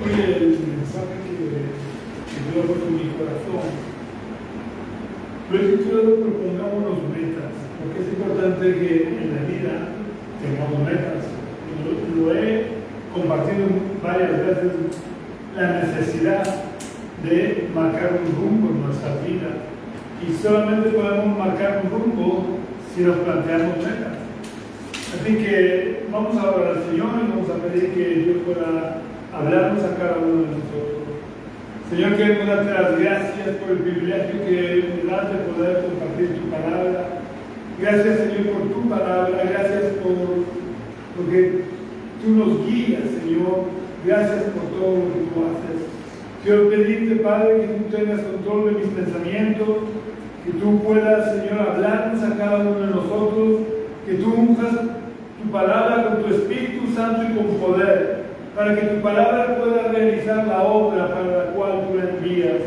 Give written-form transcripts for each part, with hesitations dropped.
Hoy el mensaje que Dios ha puesto en mi corazón lo he titulado Propongámonos metas, porque es importante que en la vida tengamos metas. Lo he compartido varias veces, la necesidad de marcar un rumbo en nuestra vida, y solamente podemos marcar un rumbo si nos planteamos metas. Así que vamos a orar al Señor y vamos a pedir que Dios pueda hablarnos a cada uno de nosotros. Señor, queremos darte las gracias por el privilegio que me das de poder compartir tu palabra. Gracias, Señor, por tu palabra. Gracias por lo que tú nos guías, Señor. Gracias por todo lo que tú haces. Quiero pedirte, Padre, que tú tengas control de mis pensamientos, que tú puedas, Señor, hablarnos a cada uno de nosotros, que tú unjas tu palabra con tu Espíritu Santo y con poder, para que tu palabra pueda realizar la obra para la cual tú la envías.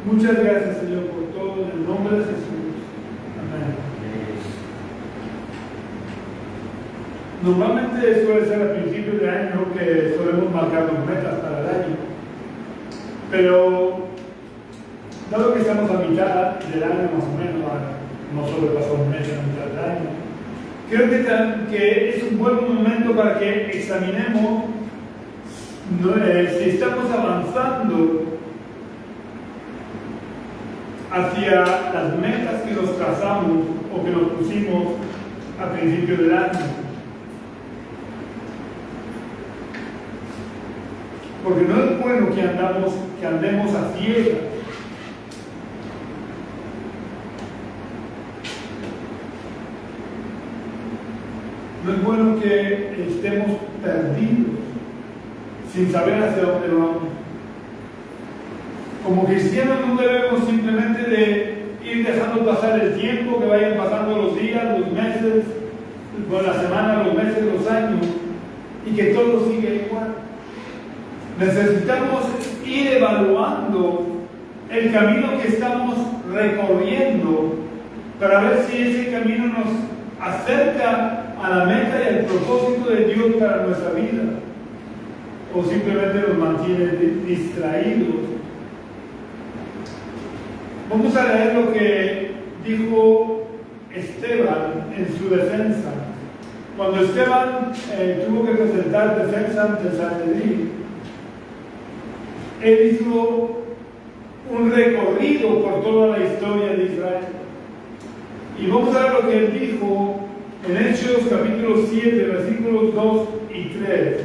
Muchas gracias, Señor, por todo, en el nombre de Jesús. Amén. Normalmente suele ser a principios de año que solemos marcar metas para el año, pero dado que estamos a mitad del año más o menos, no sobrepasó un mes a mitad del año, creo que es un buen momento para que examinemos si estamos avanzando hacia las metas que nos trazamos o que nos pusimos a principio del año. Porque no es bueno que andemos a ciegas. No es bueno que estemos perdidos, sin saber hacia dónde vamos. Como cristianos no debemos simplemente de ir dejando pasar el tiempo, que vayan pasando los días, los meses, la semana, los meses, los años, y que todo siga igual. Necesitamos ir evaluando el camino que estamos recorriendo para ver si ese camino nos acerca a la meta y al propósito de Dios para nuestra vida, o simplemente nos mantiene distraídos. Vamos a leer lo que dijo Esteban en su defensa. Cuando Esteban tuvo que presentar defensa ante el Sanedrín, él hizo un recorrido por toda la historia de Israel. Y vamos a ver lo que él dijo en Hechos capítulo 7, versículos 2 y 3.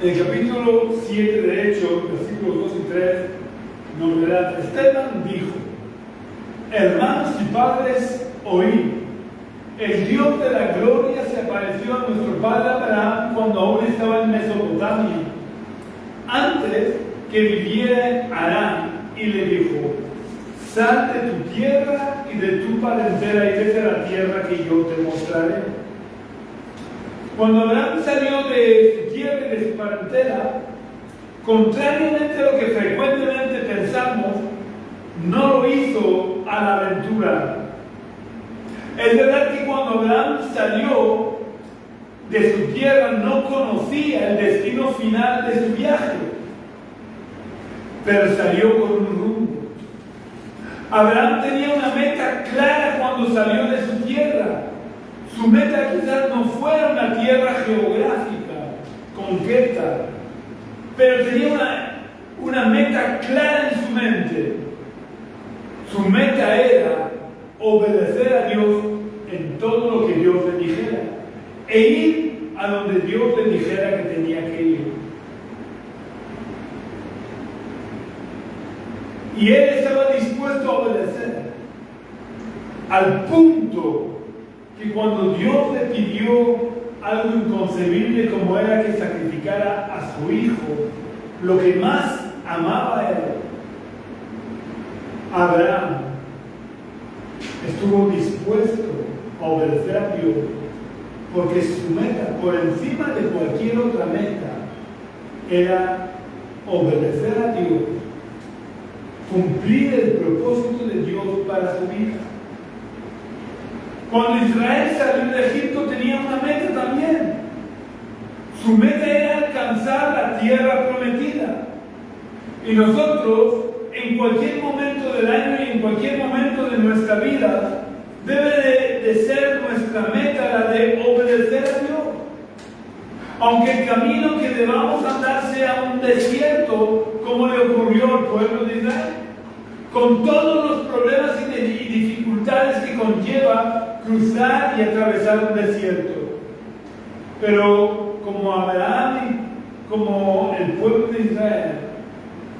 En el capítulo 7 de Hechos, versículos 2 y 3, nos verán: Esteban dijo: hermanos y padres, oíd, el Dios de la gloria se apareció a nuestro padre Abraham cuando aún estaba en Mesopotamia, antes que viviera en Harán, y le dijo: sal de tu tierra y de tu parentela y vete a la tierra que yo te mostraré. Cuando Abraham salió de su tierra y de su parentela, contrariamente a lo que frecuentemente pensamos, no lo hizo a la aventura. Es verdad que cuando Abraham salió de su tierra no conocía el destino final de su viaje, pero salió con un rumbo. Abraham tenía una meta clara cuando salió de su tierra. Su meta quizás no fuera una tierra geográfica concreta, pero tenía una meta clara en su mente. Su meta era obedecer a Dios en todo lo que Dios le dijera e ir a donde Dios le dijera que tenía que ir. Y él estaba dispuesto a obedecer al punto que cuando Dios le pidió algo inconcebible como era que sacrificara a su hijo, lo que más amaba a él, Abraham estuvo dispuesto a obedecer a Dios, porque su meta, por encima de cualquier otra meta, era obedecer a Dios, cumplir el propósito de Dios para su vida. Cuando Israel salió de Egipto tenía una meta también. Su meta era alcanzar la tierra prometida. Y nosotros, en cualquier momento del año y en cualquier momento de nuestra vida, debe de ser nuestra meta la de obedecer a Dios. Aunque el camino que debamos andar sea un desierto, como le ocurrió al pueblo de Israel, con todos los problemas y dificultades que conlleva cruzar y atravesar un desierto. Pero como Abraham y como el pueblo de Israel,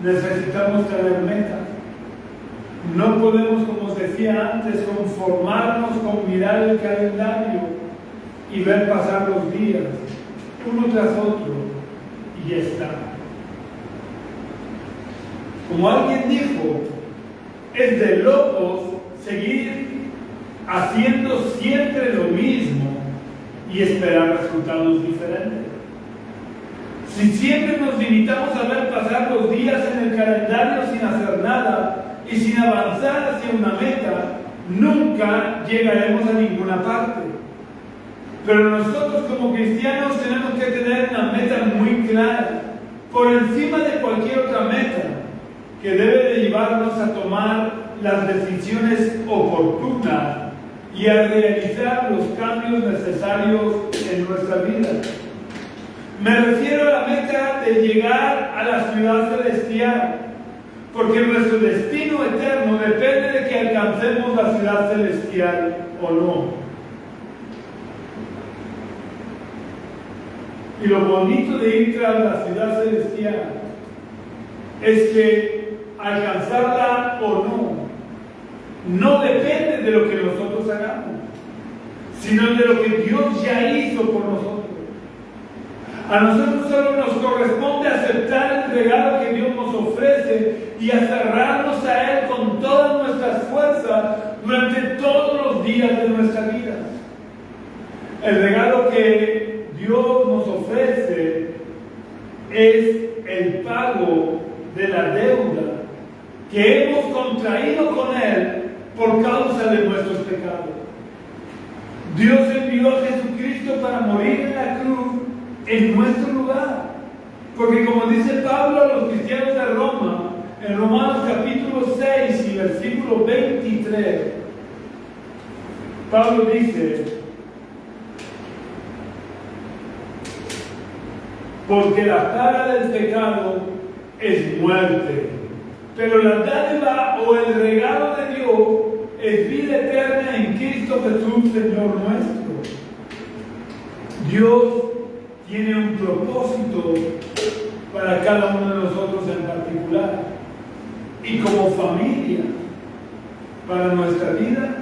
necesitamos tener metas. No podemos, como os decía antes, conformarnos con mirar el calendario y ver pasar los días, uno tras otro, y ya está. Como alguien dijo, es de locos seguir haciendo siempre lo mismo y esperar resultados diferentes. Si siempre nos limitamos a ver pasar los días en el calendario sin hacer nada y sin avanzar hacia una meta, nunca llegaremos a ninguna parte. Pero nosotros como cristianos tenemos que tener una meta muy clara, por encima de cualquier otra meta, que debe de llevarnos a tomar las decisiones oportunas y a realizar los cambios necesarios en nuestra vida. Me refiero a la meta de llegar a la ciudad celestial, porque nuestro destino eterno depende de que alcancemos la ciudad celestial o no. Y lo bonito de ir tras la ciudad celestial es que alcanzarla o no depende de lo que nosotros hagamos, sino de lo que Dios ya hizo por nosotros. A nosotros solo nos corresponde aceptar el regalo que Dios nos ofrece y aferrarnos a Él con todas nuestras fuerzas durante todos los días de nuestra vida. El regalo que Dios nos ofrece es el pago de la deuda que hemos contraído con Él por causa de nuestros pecados. Dios envió a Jesucristo para morir en la cruz en nuestro lugar. Porque como dice Pablo a los cristianos de Roma, en Romanos capítulo 6 y versículo 23, Pablo dice: porque la paga del pecado es muerte, pero la dádiva o el regalo de Dios es vida eterna en Cristo Jesús, Señor nuestro. Dios tiene un propósito para cada uno de nosotros en particular. Y como familia, para nuestra vida,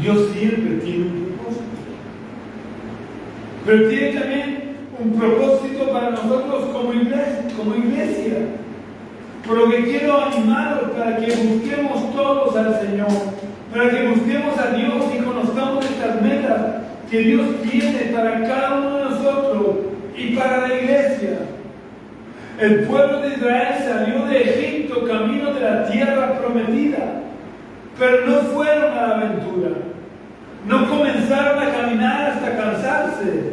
Dios siempre tiene un propósito. Pero tiene también un propósito para nosotros como iglesia. Por lo que quiero animaros para que busquemos todos al Señor, para que busquemos a Dios y conozcamos estas metas que Dios tiene para cada uno de nosotros y para la iglesia. El pueblo de Israel salió de Egipto camino de la tierra prometida, pero no fueron a la aventura. No comenzaron a caminar hasta cansarse.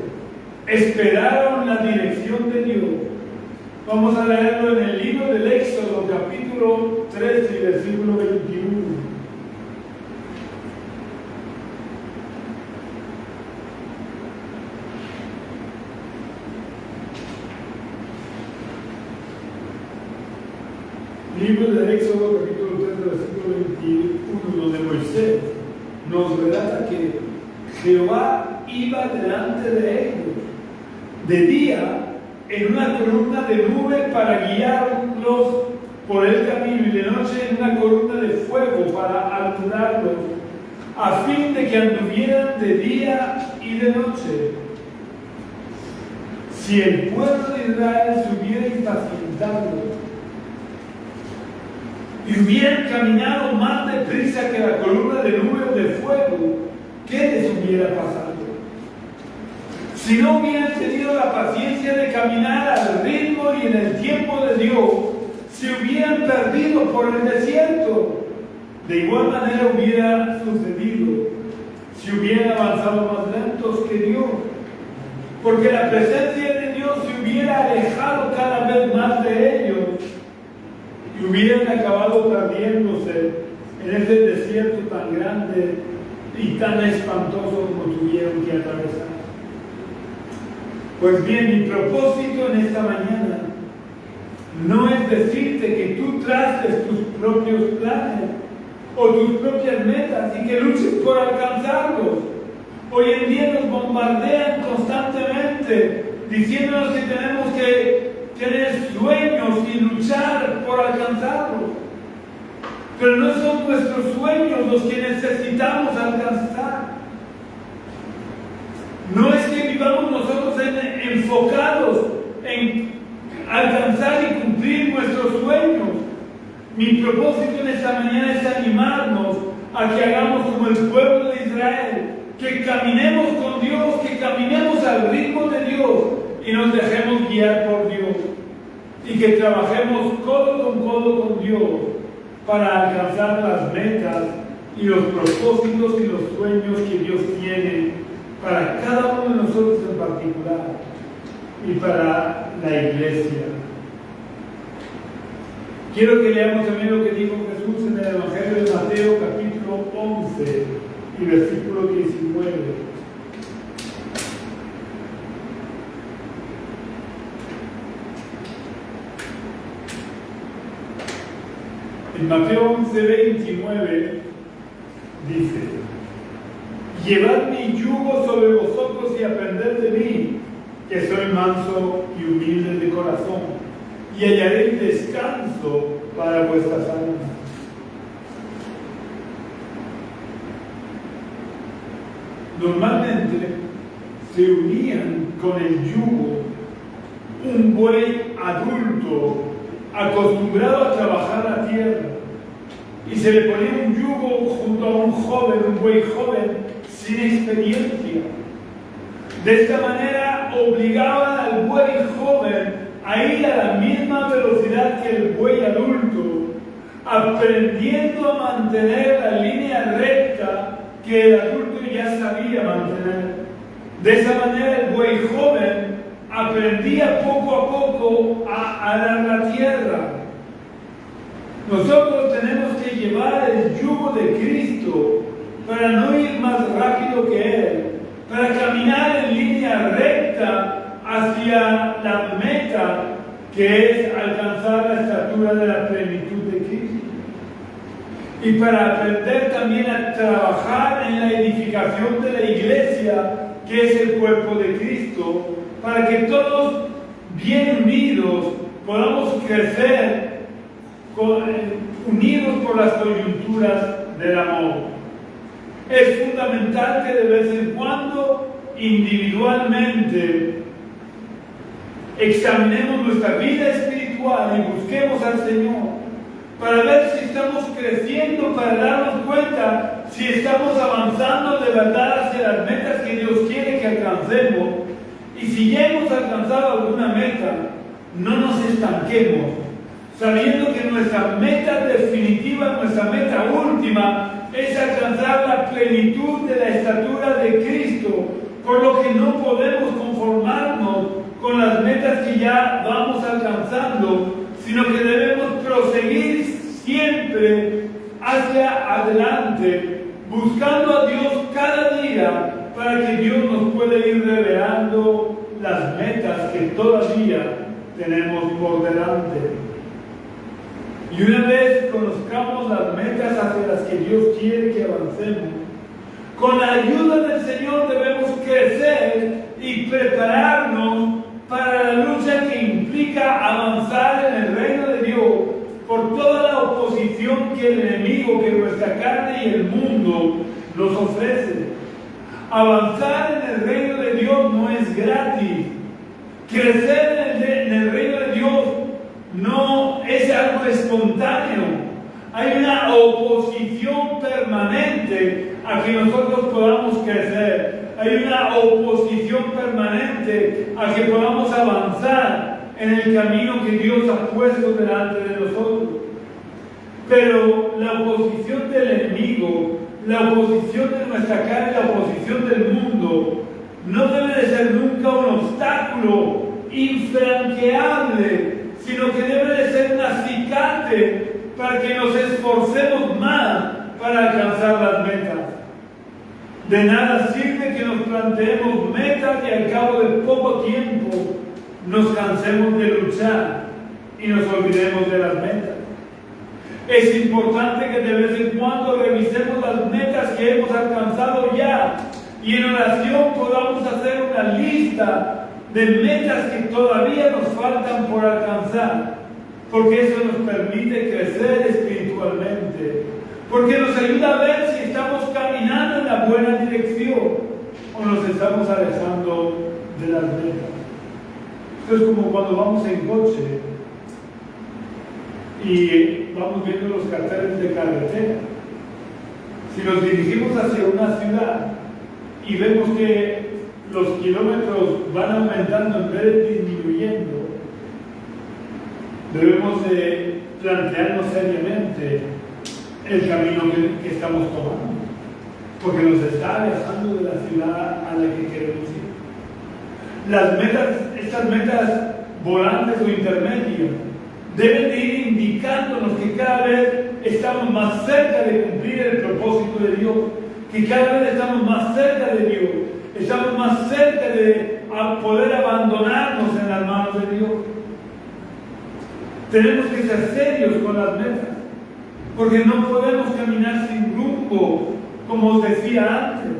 Esperaron la dirección de Dios. Vamos a leerlo en el libro del Éxodo, capítulo 13, versículo 21. Libro del Éxodo, capítulo 13, versículo 21, donde Moisés nos relata que Jehová iba delante de ellos de día en una columna de nube para guiarlos por el camino, y de noche en una columna de fuego para alumbrarlos, a fin de que anduvieran de día y de noche. Si el pueblo de Israel se hubiera impacientado y hubieran caminado más deprisa que la columna de nube o de fuego, ¿qué les hubiera pasado? Si no hubieran tenido la paciencia de caminar al ritmo y en el tiempo de Dios, se hubieran perdido por el desierto. De igual manera hubiera sucedido si hubieran avanzado más lentos que Dios. Porque la presencia de Dios se hubiera alejado cada vez más de ellos y hubieran acabado perdiéndose en ese desierto tan grande y tan espantoso como tuvieron que atravesar. Pues bien, mi propósito en esta mañana no es decirte que tú traces tus propios planes o tus propias metas y que luches por alcanzarlos. Hoy en día nos bombardean constantemente diciéndonos que tenemos que tener sueños y luchar por alcanzarlos. Pero no son nuestros sueños los que necesitamos alcanzar. No es que vivamos nosotros enfocados en alcanzar y cumplir nuestros sueños. Mi propósito en esta mañana es animarnos a que hagamos como el pueblo de Israel, que caminemos con Dios, que caminemos al ritmo de Dios y nos dejemos guiar por Dios. Y que trabajemos codo con Dios para alcanzar las metas y los propósitos y los sueños que Dios tiene para cada uno de nosotros en particular y para la iglesia. Quiero que leamos también lo que dijo Jesús en el Evangelio de Mateo, capítulo 11 y versículo 19. En Mateo 11, 29 dice: llevad mi yugo sobre vosotros y aprended de mí, que soy manso y humilde de corazón, y hallaréis descanso para vuestras almas. Normalmente se unían con el yugo un buey adulto acostumbrado a trabajar la tierra, y se le ponía un yugo junto a un joven, un buey joven sin experiencia. De esta manera obligaban al buey joven a ir a la misma velocidad que el buey adulto, aprendiendo a mantener la línea recta que el adulto ya sabía mantener. De esa manera el buey joven aprendía poco a poco a arar la tierra. Nosotros tenemos que llevar el yugo de Cristo para no ir más rápido que Él, para caminar en línea recta hacia la meta, que es alcanzar la estatura de la plenitud de Cristo. Y para aprender también a trabajar en la edificación de la iglesia, que es el cuerpo de Cristo, para que todos, bien unidos, podamos crecer, unidos por las coyunturas del amor. Es fundamental que de vez en cuando, individualmente, examinemos nuestra vida espiritual y busquemos al Señor para ver si estamos creciendo, para darnos cuenta si estamos avanzando de verdad hacia las metas que Dios quiere que alcancemos. Y si ya hemos alcanzado alguna meta, no nos estanquemos, sabiendo que nuestra meta definitiva, nuestra meta última, es alcanzar la plenitud de la estatura de Cristo, por lo que no podemos conformarnos con las metas que ya vamos alcanzando, sino que debemos proseguir siempre hacia adelante, buscando a Dios cada día para que Dios nos pueda ir revelando las metas que todavía tenemos por delante. Y una vez conozcamos las metas hacia las que Dios quiere que avancemos, con la ayuda del Señor debemos crecer y prepararnos para la lucha que implica avanzar en el reino de Dios por toda la oposición que el enemigo, que nuestra carne y el mundo nos ofrece. Avanzar en el reino de Dios no es gratis. Crecer en el reino de Dios no es algo espontáneo. Hay una oposición permanente a que nosotros podamos crecer. Hay una oposición permanente frente a que podamos avanzar en el camino que Dios ha puesto delante de nosotros. Pero la oposición del enemigo, la oposición de nuestra carne, la oposición del mundo, no debe de ser nunca un obstáculo infranqueable, sino que debe de ser un acicate para que nos esforcemos más para alcanzar las metas. De nada sirve que nos planteemos metas y al cabo de poco tiempo nos cansemos de luchar y nos olvidemos de las metas. Es importante que de vez en cuando revisemos las metas que hemos alcanzado ya y en oración podamos hacer una lista de metas que todavía nos faltan por alcanzar, porque eso nos permite crecer espiritualmente, porque nos ayuda a ver si estamos caminando en la buena dirección o nos estamos alejando de las metas. Esto es como cuando vamos en coche y vamos viendo los carteles de carretera. Si nos dirigimos hacia una ciudad y vemos que los kilómetros van aumentando en vez de disminuyendo, debemos de plantearnos seriamente el camino que estamos tomando, porque nos está alejando de la ciudad a la que queremos ir. Las metas, estas metas volantes o intermedias, deben de ir indicándonos que cada vez estamos más cerca de cumplir el propósito de Dios, que cada vez estamos más cerca de Dios, estamos más cerca de poder abandonarnos en las manos de Dios. Tenemos que ser serios con las metas, porque no podemos caminar sin rumbo, como os decía antes.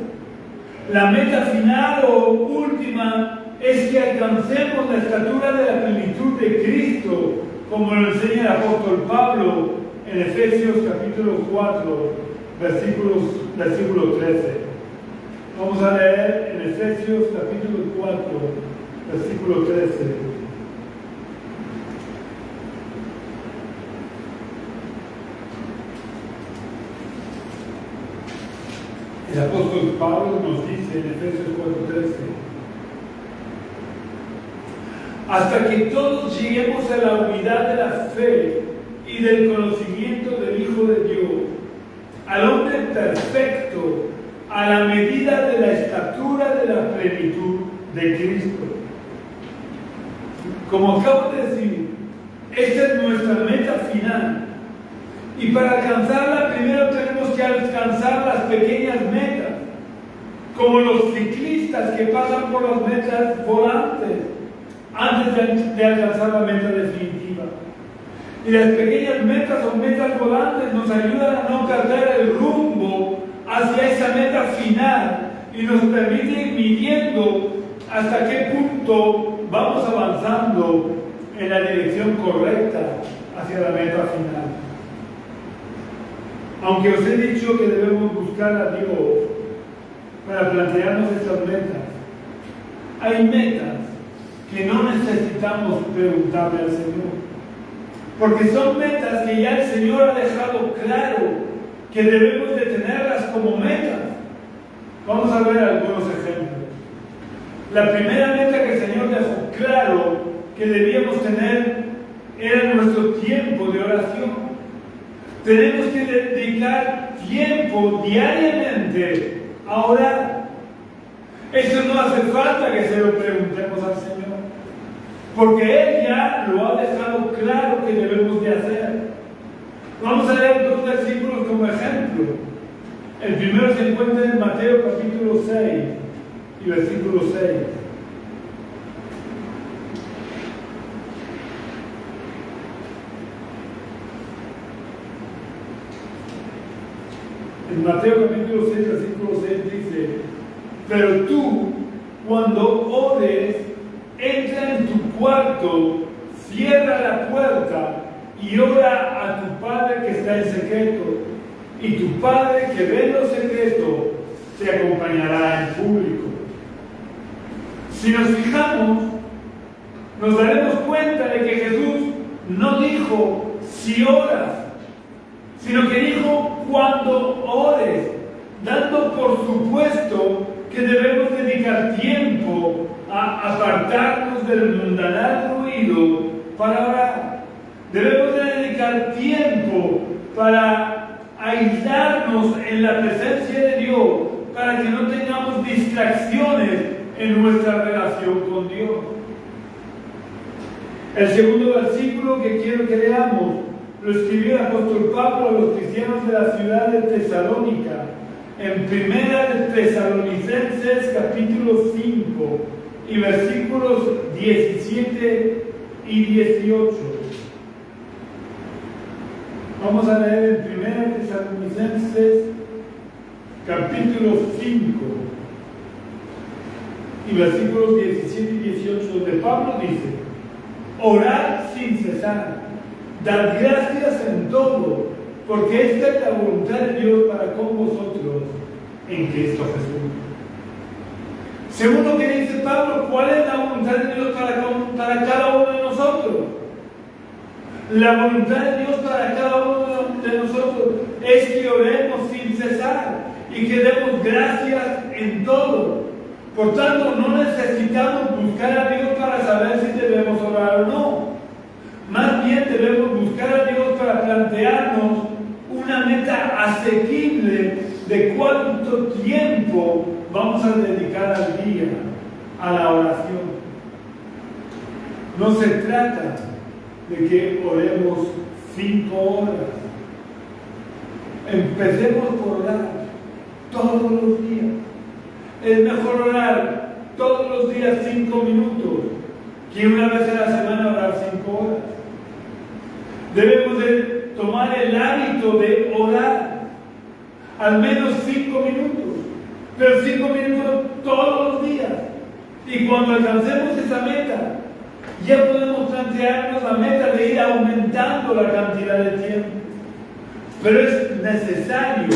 La meta final o última es que alcancemos la estatura de la plenitud de Cristo, como lo enseña el apóstol Pablo en Efesios capítulo 4, versículo 13. Vamos a leer en Efesios capítulo 4, versículo 13. El apóstol Pablo nos dice en Efesios 4:13: hasta que todos lleguemos a la unidad de la fe y del conocimiento del Hijo de Dios, al hombre perfecto, a la medida de la estatura de la plenitud de Cristo. Como acabo de decir, esta es nuestra meta final. Y para alcanzarla, primero tenemos que alcanzar las pequeñas metas, como los ciclistas que pasan por las metas volantes antes de alcanzar la meta definitiva. Y las pequeñas metas o metas volantes nos ayudan a no perder el rumbo hacia esa meta final y nos permite ir midiendo hasta qué punto vamos avanzando en la dirección correcta hacia la meta final. Aunque os he dicho que debemos buscar a Dios para plantearnos estas metas, hay metas que no necesitamos preguntarle al Señor, porque son metas que ya el Señor ha dejado claro que debemos de tenerlas como metas. Vamos a ver algunos ejemplos. La primera meta que el Señor dejó claro que debíamos tener era nuestro tiempo de oración. Tenemos que dedicar tiempo diariamente a orar. Eso no hace falta que se lo preguntemos al Señor, porque Él ya lo ha dejado claro que debemos de hacer. Vamos a leer dos versículos como ejemplo. El primero se encuentra en Mateo capítulo 6 y versículo 6. En Mateo capítulo 6, versículo 6 dice: pero tú, cuando ores, entra en tu cuarto, cierra la puerta y ora a tu Padre que está en secreto, y tu Padre que ve en lo secreto te acompañará en público. Si nos fijamos, nos daremos cuenta de que Jesús no dijo si oras, sino que dijo cuando ores, dando por supuesto que debemos dedicar tiempo a apartarnos del mundanal ruido para orar. Debemos de dedicar tiempo para aislarnos en la presencia de Dios, para que no tengamos distracciones en nuestra relación con Dios. El segundo versículo que quiero que leamos lo escribió el apóstol Pablo a los cristianos de la ciudad de Tesalónica, en Primera de Tesalonicenses capítulo 5 y versículos 17 y 18. Vamos a leer en Primera de Tesalonicenses capítulo 5 y versículos 17 y 18, donde Pablo dice: orad sin cesar, dad gracias en todo, porque esta es la voluntad de Dios para con vosotros en Cristo Jesús. Segundo que dice Pablo, ¿cuál es la voluntad de Dios para cada uno de nosotros? La voluntad de Dios para cada uno de nosotros es que oremos sin cesar y que demos gracias en todo. Por tanto, no necesitamos buscar a Dios para saber si debemos orar o no. Más bien debemos buscar a Dios para plantearnos una meta asequible de cuánto tiempo vamos a dedicar al día a la oración. No se trata de que oremos 5 horas. Empecemos por orar todos los días. Es mejor orar todos los días 5 minutos que una vez a la semana orar 5 horas. Debemos de tomar el hábito de orar al menos 5 minutos, pero 5 minutos todos los días. Y cuando alcancemos esa meta, ya podemos plantearnos la meta de ir aumentando la cantidad de tiempo. Pero es necesario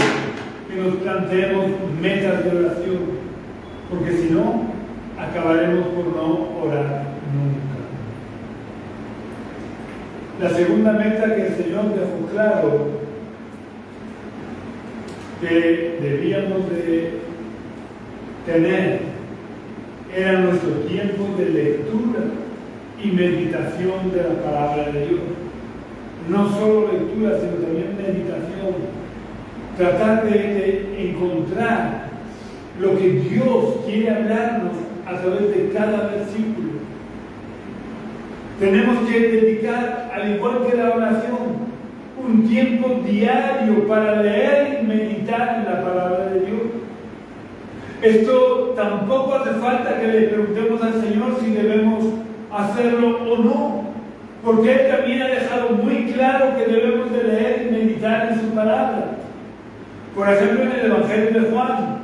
que nos planteemos metas de oración, porque si no, acabaremos por no orar nunca. La segunda meta que el Señor dejó claro que debíamos de tener era nuestro tiempo de lectura y meditación de la palabra de Dios. No solo lectura, sino también meditación. Tratar de encontrar lo que Dios quiere hablarnos a través de cada versículo. Tenemos que dedicar, al igual que la oración, un tiempo diario para leer y meditar en la palabra de Dios. Esto tampoco hace falta que le preguntemos al Señor si debemos hacerlo o no, porque Él también ha dejado muy claro que debemos de leer y meditar en su palabra. Por ejemplo, en el Evangelio de Juan,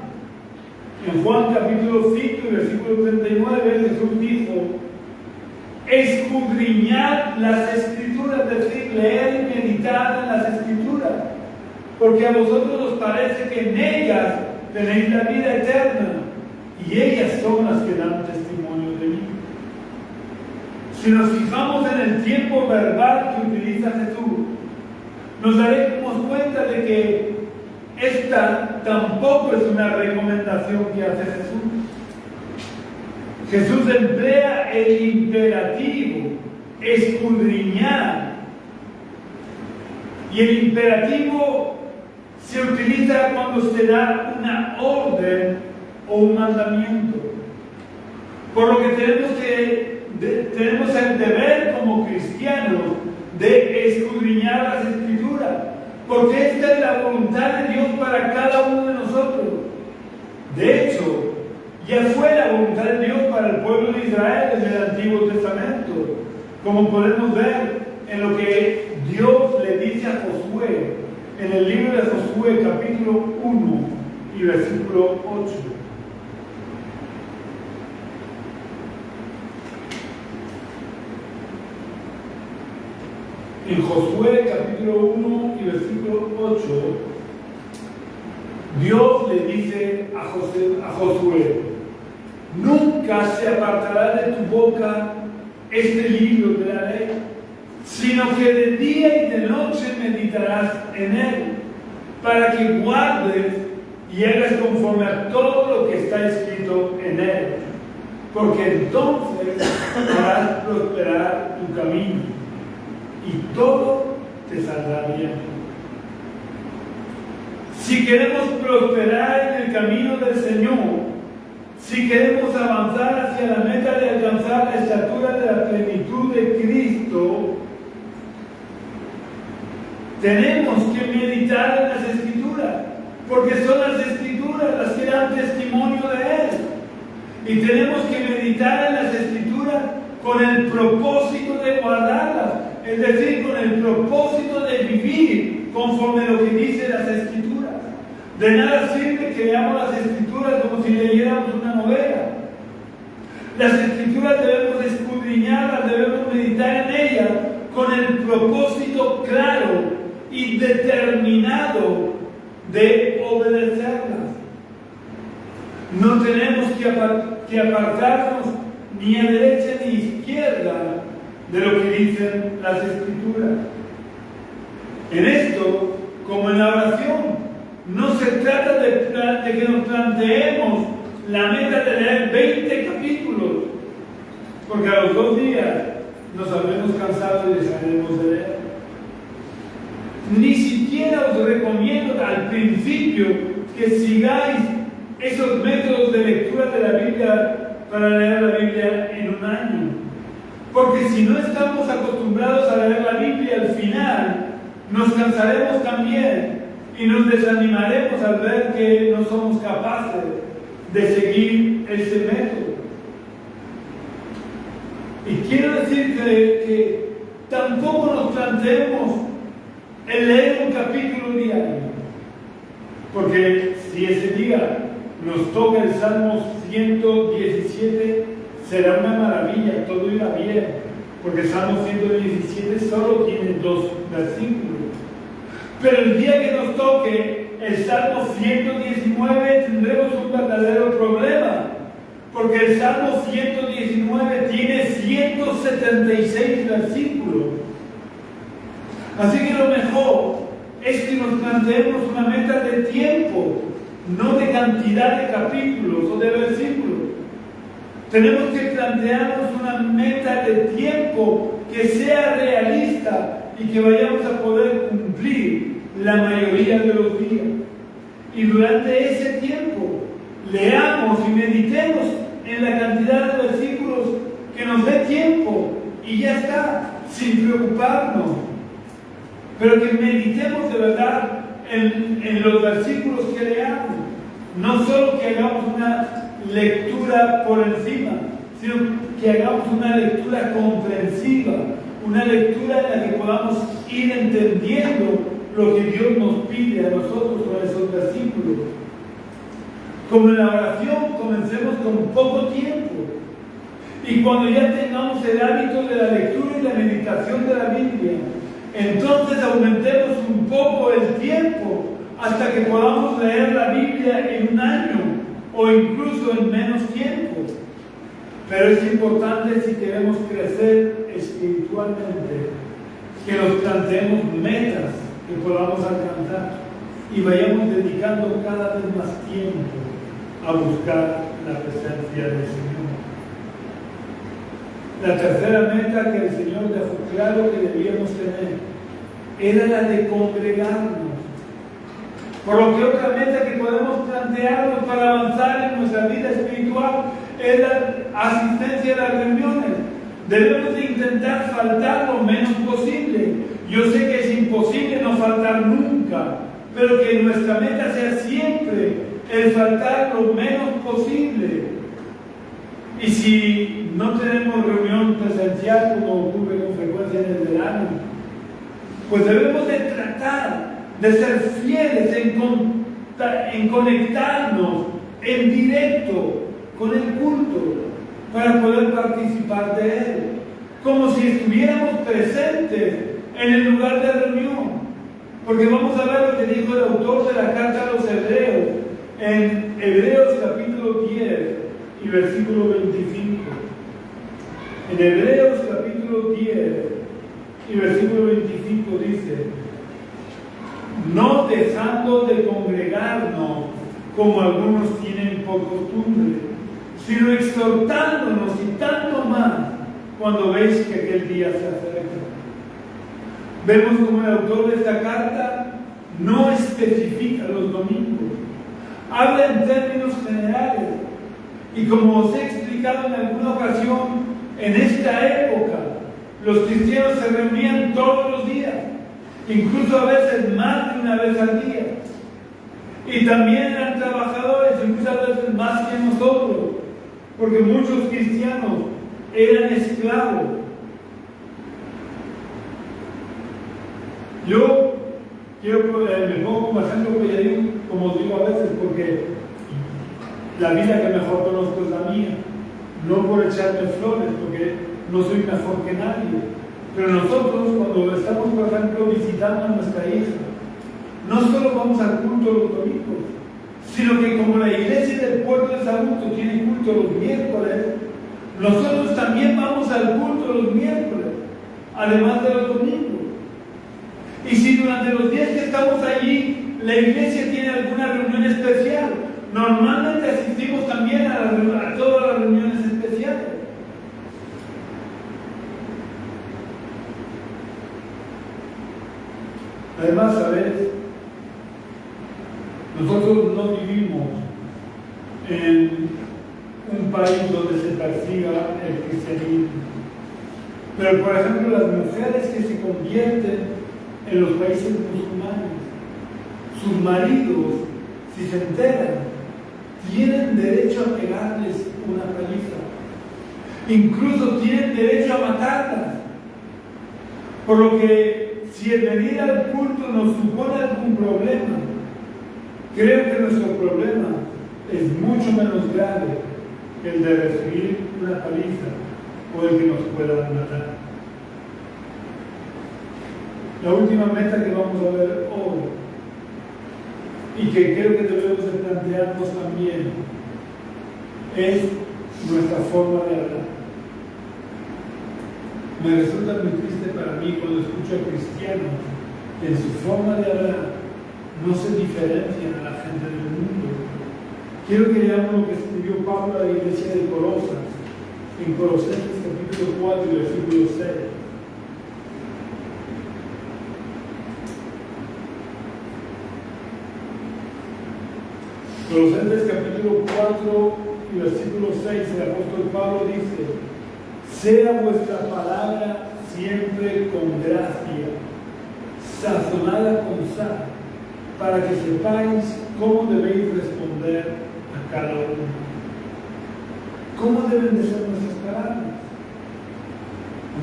en Juan capítulo 5 y versículo 39, Jesús dijo: escudriñad las Escrituras, es decir, leer y meditar en las Escrituras, porque a vosotros os parece que en ellas tenéis la vida eterna, y ellas son las que dan testimonio de mí. Si nos fijamos en el tiempo verbal que utiliza Jesús, nos daremos cuenta de que esta tampoco es una recomendación que hace Jesús. Jesús emplea el imperativo, escudriñar. Y el imperativo se utiliza cuando se da una orden o un mandamiento. Por lo que tenemos el deber como cristianos de escudriñar las Escrituras, porque esta es la voluntad de Dios para cada uno de nosotros. De hecho, ya fue la voluntad de Dios para el pueblo de Israel en el Antiguo Testamento, como podemos ver en lo que Dios le dice a Josué, en el libro de Josué capítulo 1 y versículo 8. En Josué capítulo 1 y versículo 8, Dios le dice a Josué: nunca se apartará de tu boca este libro de la ley, sino que de día y de noche meditarás en él, para que guardes y hagas conforme a todo lo que está escrito en él. porque entonces harás prosperar tu camino y todo te saldrá bien. Si queremos prosperar en el camino del Señor, si queremos avanzar hacia la meta de alcanzar la estatura de la plenitud de Cristo, tenemos que meditar en las Escrituras, porque son las Escrituras las que dan testimonio de Él. Y tenemos que meditar en las Escrituras con el propósito de guardarlas, es decir, con el propósito de vivir conforme a lo que dice las Escrituras. De nada sirve que leamos las Escrituras como si leyéramos una novela. Las Escrituras debemos escudriñarlas, debemos meditar en ellas con el propósito claro y determinado de obedecerlas. No tenemos que apartarnos ni a derecha ni a izquierda de lo que dicen las Escrituras. En esto, como en la oración, no se trata de que nos planteemos la meta de leer 20 capítulos, porque a los 2 días nos habremos cansado y dejaremos de leer. Ni siquiera os recomiendo al principio que sigáis esos métodos de lectura de la Biblia para leer la Biblia en un año. Porque si no estamos acostumbrados a leer la Biblia, al final nos cansaremos también y nos desanimaremos al ver que no somos capaces de seguir ese método. Y quiero decir que tampoco nos planteemos el leer un capítulo diario, porque si ese día nos toca el Salmo 117, será una maravilla, todo irá bien, porque el Salmo 117 solo tiene 2 versículos. Pero el día que nos toque el Salmo 119 tendremos un verdadero problema, porque el Salmo 119 tiene 176 versículos. Así que lo mejor es que nos planteemos una meta de tiempo, no de cantidad de capítulos o de versículos. Tenemos que plantearnos una meta de tiempo que sea realista y que vayamos a poder cumplir la mayoría de los días. Y durante ese tiempo leamos y meditemos en la cantidad de versículos que nos dé tiempo y ya está, sin preocuparnos. Pero que meditemos de verdad en los versículos que leamos. No solo que hagamos una lectura por encima, sino que hagamos una lectura comprensiva, una lectura en la que podamos ir entendiendo lo que Dios nos pide a nosotros con esos versículos. Como en la oración, comencemos con poco tiempo. Y cuando ya tengamos el hábito de la lectura y la meditación de la Biblia, entonces aumentemos un poco el tiempo hasta que podamos leer la Biblia en un año o incluso en menos tiempo. Pero es importante, si queremos crecer espiritualmente, que nos planteemos metas que podamos alcanzar y vayamos dedicando cada vez más tiempo a buscar la presencia del Señor. La tercera meta que el Señor dejó claro que debíamos tener era la de congregarnos. Por lo que otra meta que podemos plantearnos para avanzar en nuestra vida espiritual es la asistencia a las reuniones. Debemos de intentar faltar lo menos posible. Yo sé que es imposible no faltar nunca, pero que nuestra meta sea siempre el faltar lo menos posible. Y si no tenemos reunión presencial, como ocurre con frecuencia en el verano, pues debemos de tratar de ser fieles en conectarnos en directo con el culto para poder participar de él, como si estuviéramos presentes en el lugar de reunión. Porque vamos a ver lo que dijo el autor de la carta a los Hebreos en Hebreos capítulo 10 y versículo 25. En Hebreos capítulo 10 y versículo 25 dice: no dejando de congregarnos como algunos tienen por costumbre, sino exhortándonos y tanto más cuando veis que aquel día se acerca. Vemos como el autor de esta carta no especifica los domingos, habla en términos generales, y como os he explicado en alguna ocasión, en esta época los cristianos se reunían todos los días, incluso a veces más de una vez al día, y también eran trabajadores y muchas veces más que nosotros, porque muchos cristianos eran esclavos. Yo me pongo como ejemplo Collarín, como digo a veces, porque la vida que mejor conozco es la mía, no por echarme flores, porque no soy mejor que nadie, pero nosotros cuando estamos, por ejemplo, visitando a nuestra hija, no solo vamos al culto los domingos, sino que como la iglesia del pueblo de Sagunto tiene culto los miércoles, nosotros también vamos al culto los miércoles, además de los domingos. Y si durante los días que estamos allí, la iglesia tiene alguna reunión especial, normalmente asistimos también a todas las reuniones especiales. Además, ¿sabes? Nosotros no vivimos en un país donde se persiga el cristianismo. Pero, por ejemplo, las mujeres que se convierten en los países musulmanes, sus maridos, si se enteran, tienen derecho a pegarles una paliza. Incluso tienen derecho a matarlas. Por lo que, si el venir al culto nos supone algún problema, creo que nuestro problema es mucho menos grave que el de recibir una paliza o el que nos puedan matar. La última meta que vamos a ver hoy, y que creo que debemos de plantearnos también, es nuestra forma de hablar. Me resulta muy triste para mí cuando escucho a cristianos que en su forma de hablar no se diferencian a la gente del mundo. Quiero que leamos lo que escribió Pablo a la iglesia de Colosas, en Colosenses capítulo 4, versículo 6. Colosenses capítulo 4 y versículo 6, el apóstol Pablo dice: sea vuestra palabra siempre con gracia, sazonada con sal, para que sepáis cómo debéis responder a cada uno. ¿Cómo deben de ser nuestras palabras?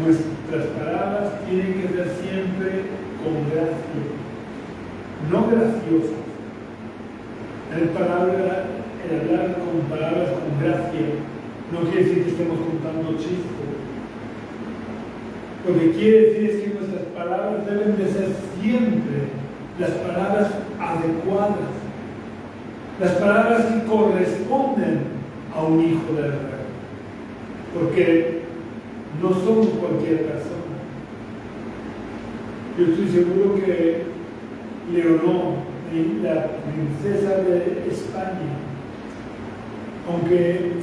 Nuestras palabras tienen que ser siempre con gracia, no graciosas. El hablar con palabras con gracia no quiere decir que estemos contando chistes. Lo que quiere decir es que nuestras palabras deben de ser siempre las palabras adecuadas, las palabras que corresponden a un hijo del rey, porque no somos cualquier persona. Yo estoy seguro que Leonor, la princesa de España, aunque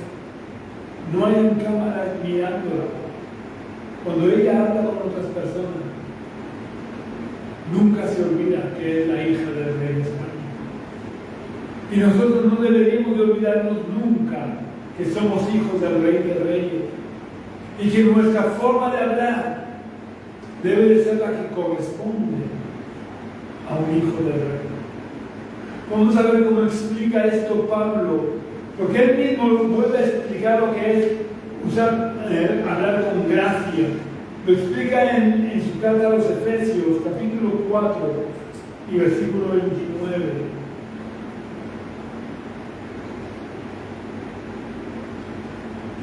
no hayan cámaras mirándola, cuando ella habla con otras personas, nunca se olvida que es la hija del rey de España. Y nosotros no deberíamos de olvidarnos nunca que somos hijos del rey de reyes y que nuestra forma de hablar debe de ser la que corresponde a un hijo del rey. Vamos a ver cómo explica esto Pablo, porque él mismo vuelve a explicar lo que es hablar con gracia. Lo explica en su carta a los Efesios, capítulo 4 y versículo 29.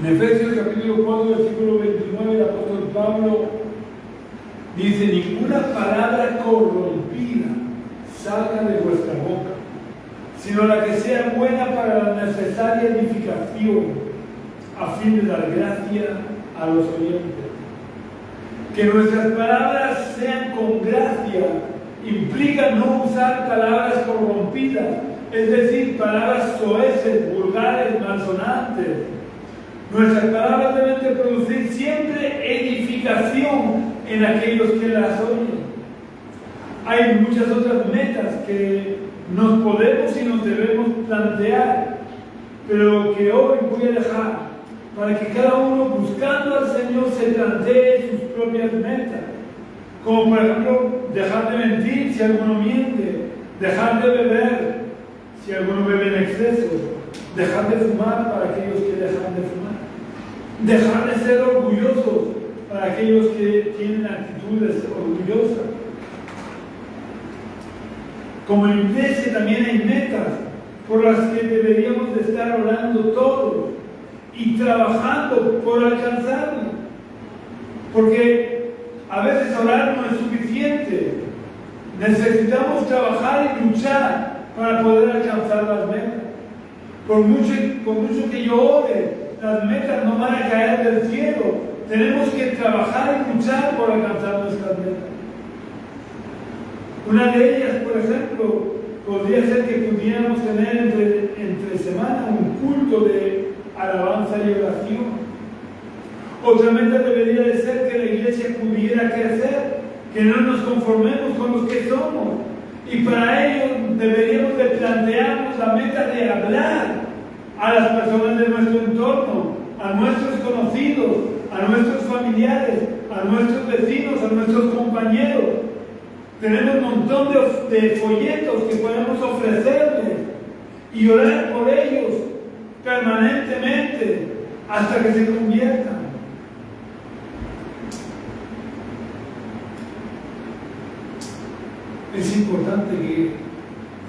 En Efesios capítulo 4, versículo 29, el apóstol Pablo dice: ninguna palabra corrompida salga de vuestra boca, sino la que sea buena para la necesaria edificación, a fin de dar gracia a los oyentes. Que nuestras palabras sean con gracia implica no usar palabras corrompidas, es decir, palabras soeces, vulgares, malsonantes, Nuestras palabras deben de producir siempre edificación en aquellos que las oyen. Hay muchas otras metas que nos podemos y nos debemos plantear, pero que hoy voy a dejar para que cada uno, buscando al Señor, se plantee sus propias metas. Como por ejemplo, dejar de mentir si alguno miente, dejar de beber si alguno bebe en exceso, dejar de fumar para aquellos que dejan de fumar, dejar de ser orgullosos para aquellos que tienen actitudes orgullosas. Como iglesia también hay metas por las que deberíamos de estar orando todos y trabajando por alcanzarlas. Porque a veces orar no es suficiente. Necesitamos trabajar y luchar para poder alcanzar las metas. Por mucho que yo ore, las metas no van a caer del cielo. Tenemos que trabajar y luchar por alcanzar nuestras metas. Una de ellas, por ejemplo, podría ser que pudiéramos tener entre semana un culto de alabanza y oración. Otra meta debería de ser que la iglesia pudiera crecer, que no nos conformemos con los que somos. Y para ello deberíamos de plantearnos la meta de hablar a las personas de nuestro entorno, a nuestros conocidos, a nuestros familiares, a nuestros vecinos, a nuestros compañeros. Tenemos un montón de folletos que podemos ofrecerles y orar por ellos permanentemente hasta que se conviertan. Es importante que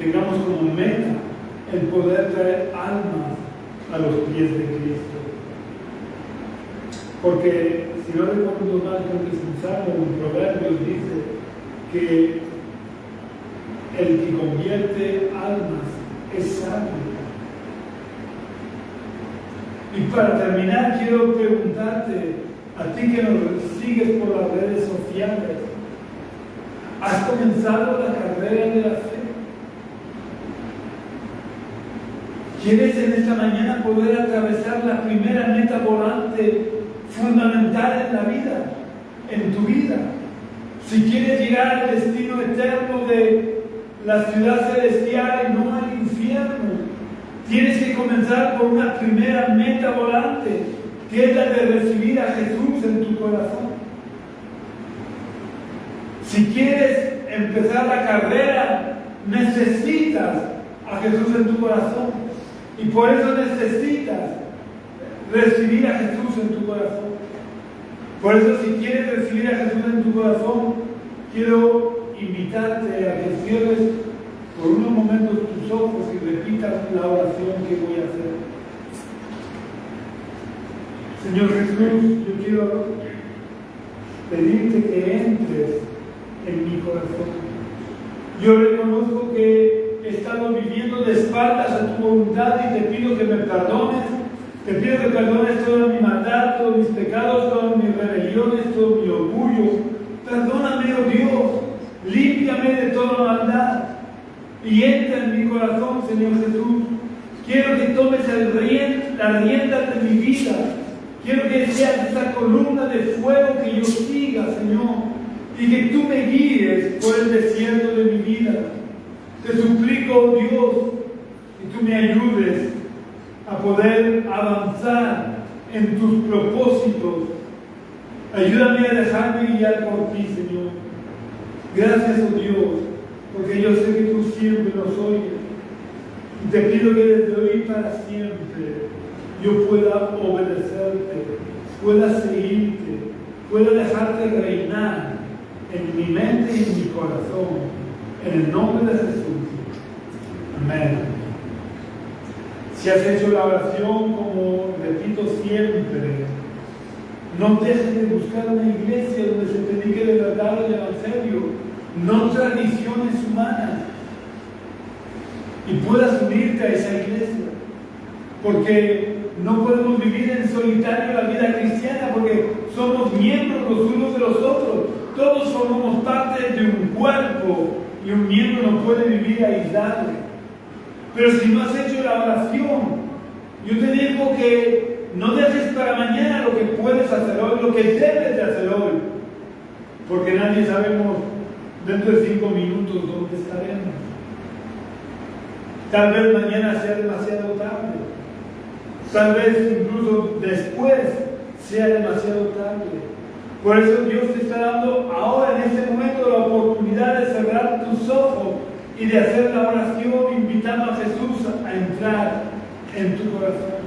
tengamos como meta el poder traer almas a los pies de Cristo. Porque si no recuerdo mal, creo que es un salmo, un proverbio, dice que el que convierte almas es sabio. Y para terminar, quiero preguntarte, a ti que nos sigues por las redes sociales, ¿has comenzado la carrera de la fe? ¿Quieres en esta mañana poder atravesar la primera meta volante fundamental en la vida, en tu vida? Si quieres llegar al destino eterno de la ciudad celestial y no al infierno, tienes que comenzar por una primera meta volante, que es la de recibir a Jesús en tu corazón. Si quieres empezar la carrera, necesitas a Jesús en tu corazón. Y por eso necesitas recibir a Jesús en tu corazón. Por eso, si quieres recibir a Jesús en tu corazón, quiero invitarte a que cierres por unos momentos tus ojos y repitas la oración que voy a hacer. Señor Jesús, yo quiero pedirte que entres en mi corazón. Yo reconozco que he estado viviendo de espaldas a tu voluntad y te pido que me perdones. Te pido que perdones toda mi maldad, todos mis pecados, todas mis rebeliones, todo mi orgullo. Perdóname, oh Dios, límpiame de toda maldad y entra en mi corazón, Señor Jesús. Quiero que tomes la rienda de mi vida. Quiero que seas esa columna de fuego que yo siga, Señor, y que tú me guíes por el desierto de mi vida. Te suplico, oh Dios, que tú me ayudes a poder avanzar en tus propósitos. Ayúdame a dejarme guiar por ti, Señor. Gracias, oh Dios, porque yo sé que tú siempre nos oyes. Y te pido que desde hoy para siempre yo pueda obedecerte, pueda seguirte, pueda dejarte reinar en mi mente y en mi corazón. En el nombre de Jesús. Amén. Si has hecho la oración, como repito siempre, no dejes de buscar una iglesia donde se predique de verdad el Evangelio, no tradiciones humanas, y puedas unirte a esa iglesia, porque no podemos vivir en solitario la vida cristiana, porque somos miembros los unos de los otros, todos formamos parte de un cuerpo y un miembro no puede vivir aislado. Pero si no has hecho la oración, yo te digo que no dejes para mañana lo que puedes hacer hoy, lo que debes de hacer hoy, porque nadie sabemos dentro de 5 minutos dónde estaremos. Tal vez mañana sea demasiado tarde, tal vez incluso después sea demasiado tarde. Por eso Dios te está dando ahora, en este momento, la oportunidad de cerrar tus ojos y de hacer la oración invitando a Jesús a entrar en tu corazón.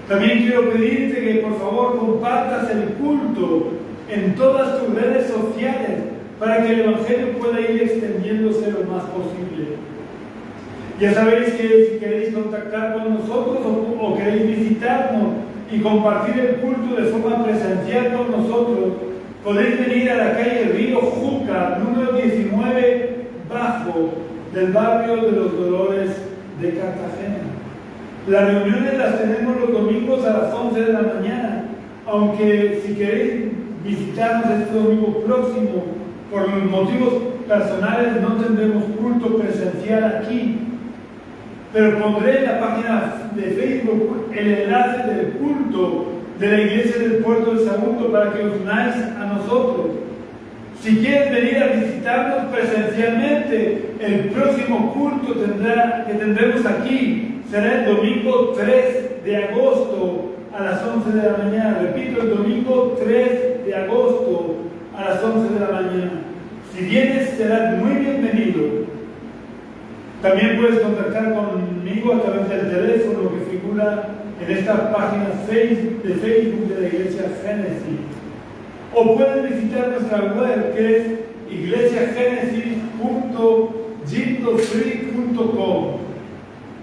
También quiero pedirte que por favor compartas el culto en todas tus redes sociales para que el Evangelio pueda ir extendiéndose lo más posible. Ya sabéis que si queréis contactar con nosotros o queréis visitarnos y compartir el culto de forma presencial con nosotros, podéis venir a la calle Río Júcar, número 19 bajo, del barrio de los Dolores de Cartagena. Las reuniones las tenemos los domingos a las 11 de la mañana, aunque si queréis visitarnos este domingo próximo, por motivos personales no tendremos culto presencial aquí. Pero pondré en la página de Facebook el enlace del culto de la iglesia del Puerto del Sagunto para que os unáis a nosotros. Si quieres venir a visitarnos presencialmente, el próximo culto que tendremos aquí será el domingo 3 de agosto a las 11 de la mañana. Repito, el domingo 3 de agosto a las 11 de la mañana. Si vienes, serás muy bienvenido. También puedes contactar conmigo a través del teléfono que figura en esta página de Facebook de la Iglesia Génesis. O puedes visitar nuestra web, que es iglesiagenesis.jindofree.com.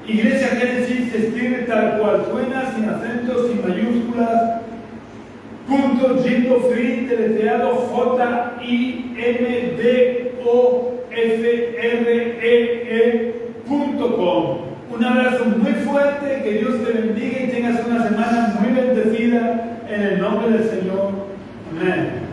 Iglesia Génesis se escribe tal cual suena, sin acentos, sin mayúsculas. Jindofree, deletreado JIMDOFREE.com. Un abrazo muy fuerte, que Dios te bendiga y tengas una semana muy bendecida en el nombre del Señor. Amén.